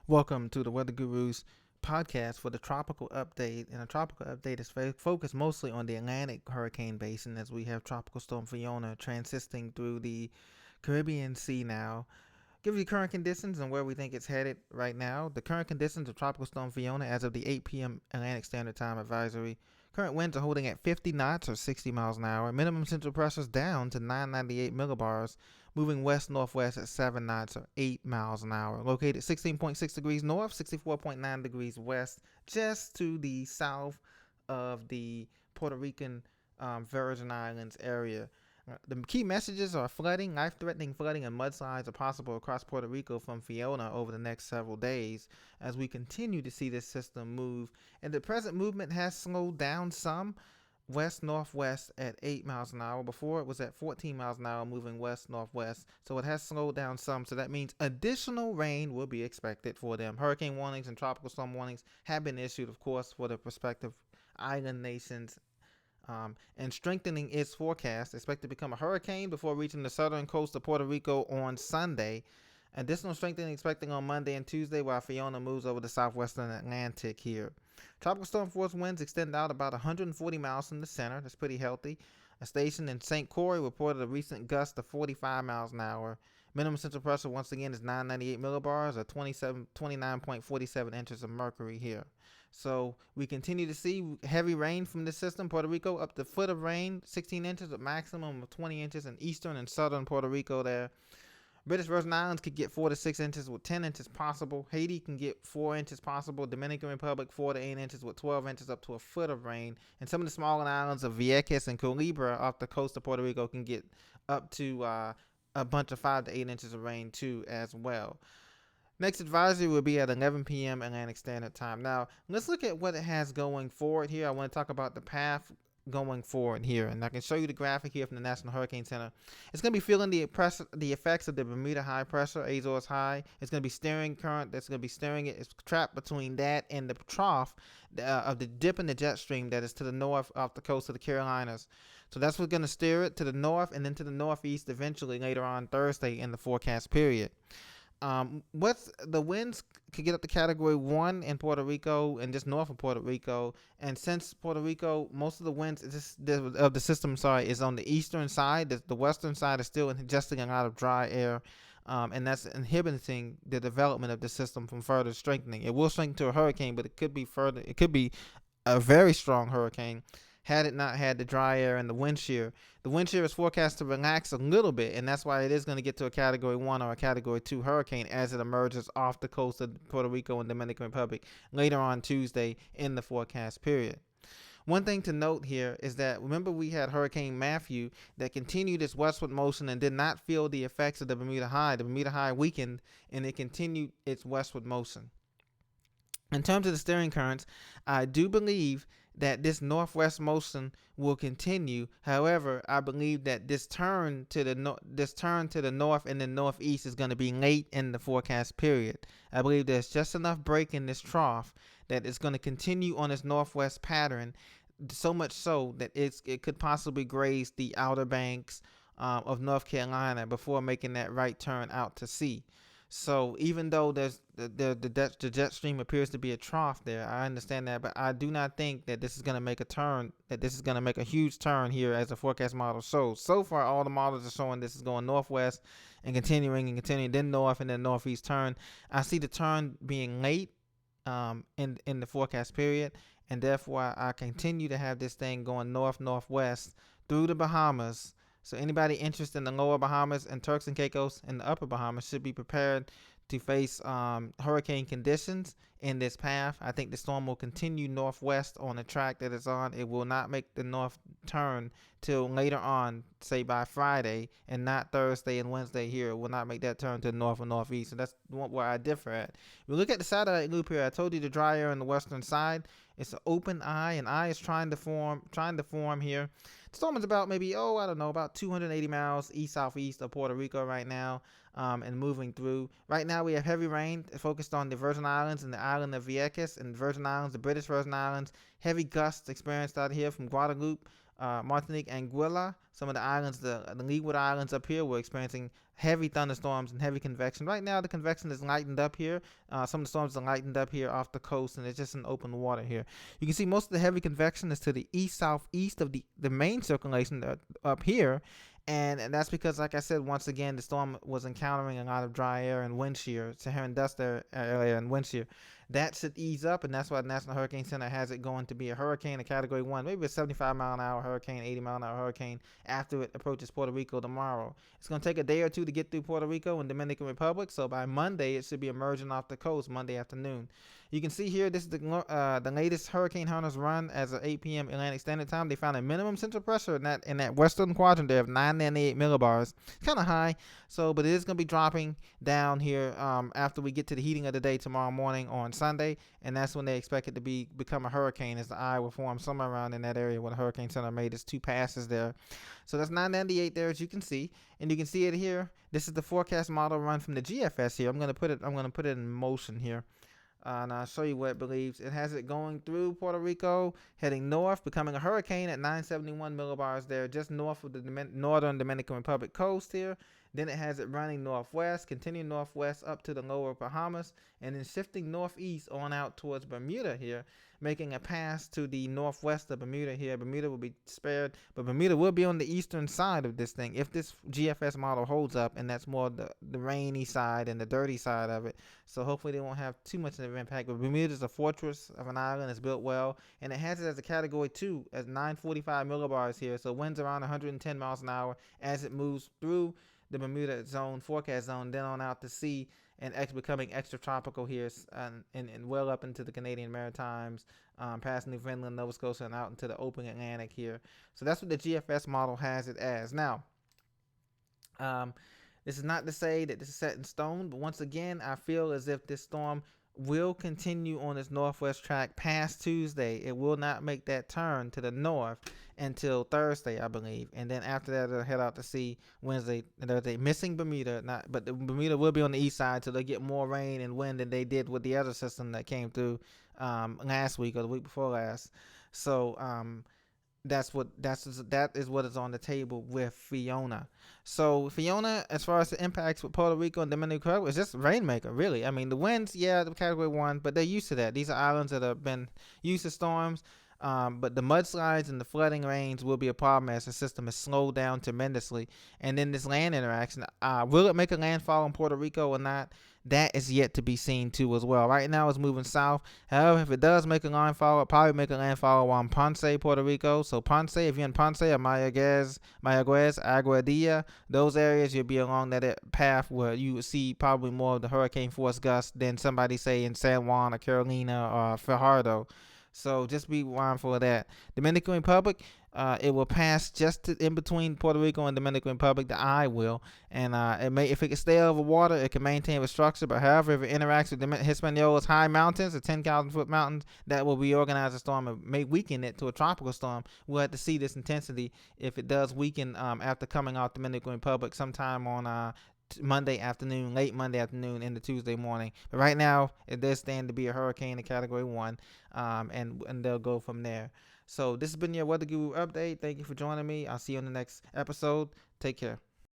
Welcome to the Weather Gurus podcast for the tropical update. And a tropical update is focused mostly on the Atlantic hurricane basin as we have Tropical Storm Fiona transisting through the Caribbean Sea now. Give you current conditions and where we think it's headed right now. The current conditions of Tropical Storm Fiona as of the 8 p.m. Atlantic Standard Time advisory. Current winds are holding at 50 knots or 60 miles an hour. Minimum central pressure is down to 998 millibars, moving west-northwest at 7 knots or 8 miles an hour. Located 16.6 degrees north, 64.9 degrees west, just to the south of the Puerto Rican Virgin Islands area. The key messages are flooding, life-threatening flooding, and mudslides are possible across Puerto Rico from Fiona over the next several days as we continue to see this system move. And the present movement has slowed down some west-northwest at 8 miles an hour. Before it was at 14 miles an hour moving west-northwest. So it has slowed down some. So that means additional rain will be expected for them. Hurricane warnings and tropical storm warnings have been issued, of course, for the prospective island nations and strengthening its forecast. Expected to become a hurricane before reaching the southern coast of Puerto Rico on Sunday. Additional strengthening expecting on Monday and Tuesday while Fiona moves over the southwestern Atlantic here. Tropical storm force winds extend out about 140 miles from the center. That's pretty healthy. A station in St. Croix reported a recent gust of 45 miles an hour. Minimum central pressure once again is 998 millibars or 29.47 inches of mercury here. So we continue to see heavy rain from this system. Puerto Rico up to foot of rain, 16 inches, a maximum of 20 inches in eastern and southern Puerto Rico there. British Virgin Islands could get 4 to 6 inches with 10 inches possible. Haiti can get 4 inches possible. Dominican Republic 4 to 8 inches with 12 inches up to a foot of rain. And some of the smaller islands of Vieques and Culebra off the coast of Puerto Rico can get up to a bunch of 5 to 8 inches of rain too as well. Next advisory will be at 11 p.m. Atlantic Standard Time. Now, let's look at what it has going forward here. I want to talk about the path going forward here, and I can show you the graphic here from the National Hurricane Center. It's going to be feeling the effects of the Bermuda high pressure, Azores high. It's going to be steering current that's going to be steering it. It's trapped between that and the trough of the dip in the jet stream that is to the north off the coast of the Carolinas. So that's what's going to steer it to the north and then to the northeast eventually later on Thursday in the forecast period. What's the winds could get up to Category 1 in Puerto Rico and just north of Puerto Rico. And since Puerto Rico, most of the winds of the system, is on the eastern side. The western side is still ingesting a lot of dry air, and that's inhibiting the development of the system from further strengthening. It will strengthen to a hurricane, but it could be further. It could be a very strong hurricane had it not had the dry air and the wind shear. The wind shear is forecast to relax a little bit, and that's why it is going to get to a Category 1 or a Category 2 hurricane as it emerges off the coast of Puerto Rico and Dominican Republic later on Tuesday in the forecast period. One thing to note here is that remember we had Hurricane Matthew that continued its westward motion and did not feel the effects of the Bermuda High. The Bermuda High weakened and it continued its westward motion. In terms of the steering currents, I do believe that this northwest motion will continue. However, I believe that this turn to the north and the northeast is going to be late in the forecast period. I believe there's just enough break in this trough that it's going to continue on its northwest pattern, so much so that it could possibly graze the Outer Banks of North Carolina before making that right turn out to sea. So even though there's the jet stream appears to be a trough there, I understand that, but I do not think that this is going to make a turn, that this is going to make a huge turn here as the forecast model shows. So far, all the models are showing this is going northwest and continuing, then north and then northeast turn. I see the turn being late in the forecast period, and therefore I continue to have this thing going northwest through the Bahamas. So anybody interested in the lower Bahamas and Turks and Caicos and the upper Bahamas should be prepared to face hurricane conditions in this path. I think the storm will continue northwest on the track that it's on. It will not make the north turn till later on, say by Friday, and not Thursday and Wednesday here. It will not make that turn to the north or northeast. So that's where I differ at. We look at the satellite loop here. I told you the dry air on the western side. It's an open eye, and eye is trying to form here. The storm is about about 280 miles east-southeast of Puerto Rico right now, and moving through. Right now we have heavy rain focused on the Virgin Islands and the island of Vieques and the Virgin Islands, the British Virgin Islands. Heavy gusts experienced out here from Guadeloupe Martinique, Anguilla, some of the islands, the Leeward Islands up here, were experiencing heavy thunderstorms and heavy convection. Right now, the convection is lightened up here. Some of the storms are lightened up here off the coast, and it's just in open water here. You can see most of the heavy convection is to the east-southeast of the main circulation up here. And that's because, like I said, once again, the storm was encountering a lot of dry air and wind shear, Saharan dust area and wind shear. That should ease up, and that's why the National Hurricane Center has it going to be a hurricane, a Category 1, maybe a 75-mile-an-hour hurricane, 80-mile-an-hour hurricane after it approaches Puerto Rico tomorrow. It's going to take a day or two to get through Puerto Rico and Dominican Republic, so by Monday, it should be emerging off the coast Monday afternoon. You can see here, this is the latest Hurricane Hunters run as of 8 p.m. Atlantic Standard Time. They found a minimum central pressure in that western quadrant there of 998 millibars. It's kind of high, but it is going to be dropping down here after we get to the heating of the day tomorrow morning on Sunday, and that's when they expect it to become a hurricane, as the eye will form somewhere around in that area where the Hurricane Center made its two passes there. So that's 998 there, as you can see, and you can see it here. This is the forecast model run from the GFS here. I'm going to put it in motion here. And I'll show you what it believes. It has it going through Puerto Rico, heading north, becoming a hurricane at 971 millibars there, just north of the northern Dominican Republic coast here. Then it has it running northwest, continuing northwest up to the lower Bahamas, and then shifting northeast on out towards Bermuda here, making a pass to the northwest of Bermuda here. Bermuda will be spared, but Bermuda will be on the eastern side of this thing if this GFS model holds up, and that's more the rainy side and the dirty side of it. So hopefully they won't have too much of an impact. But Bermuda is a fortress of an island. It's built well, and it has it as a Category 2 at 945 millibars here. So winds around 110 miles an hour as it moves through the Bermuda zone, forecast zone, then on out to sea, and becoming extratropical here, and well up into the Canadian Maritimes, past Newfoundland, Nova Scotia, and out into the open Atlantic here. So that's what the GFS model has it as. Now, this is not to say that this is set in stone, but once again, I feel as if this storm will continue on its northwest track past Tuesday. It will not make that turn to the north until Thursday, I believe, and then after that it'll head out to sea Wednesday and Thursday, missing Bermuda. But the Bermuda will be on the east side, so they'll get more rain and wind than they did with the other system that came through last week or the week before last. So that is what is on the table with Fiona. So Fiona, as far as the impacts with Puerto Rico and Dominican Republic, is just rainmaker, really. I mean, the winds, the Category 1, but they're used to that. These are islands that have been used to storms. But the mudslides and the flooding rains will be a problem as the system is slowed down tremendously. And then this land interaction, will it make a landfall in Puerto Rico or not? That is yet to be seen too as well. Right now it's moving south. However, if it does make a landfall, it'll probably make a landfall around Ponce, Puerto Rico. So Ponce, if you're in Ponce or Mayagüez, Aguadilla, those areas, you'll be along that path where you would see probably more of the hurricane force gusts than somebody say in San Juan or Carolina or Fajardo. So just be mindful of that. Dominican Republic, it will pass just in between Puerto Rico and Dominican Republic. The eye will, and if it can stay over water, it can maintain its structure. But however, if it interacts with Hispaniola's high mountains, the 10,000-foot mountains, that will reorganize the storm and may weaken it to a tropical storm. We'll have to see this intensity if it does weaken after coming out Dominican Republic sometime on Monday afternoon, late Monday afternoon into Tuesday morning. But right now, it does stand to be a hurricane in Category 1, and they'll go from there. So this has been your Weather Guru update. Thank you for joining me. I'll see you on the next episode. Take care.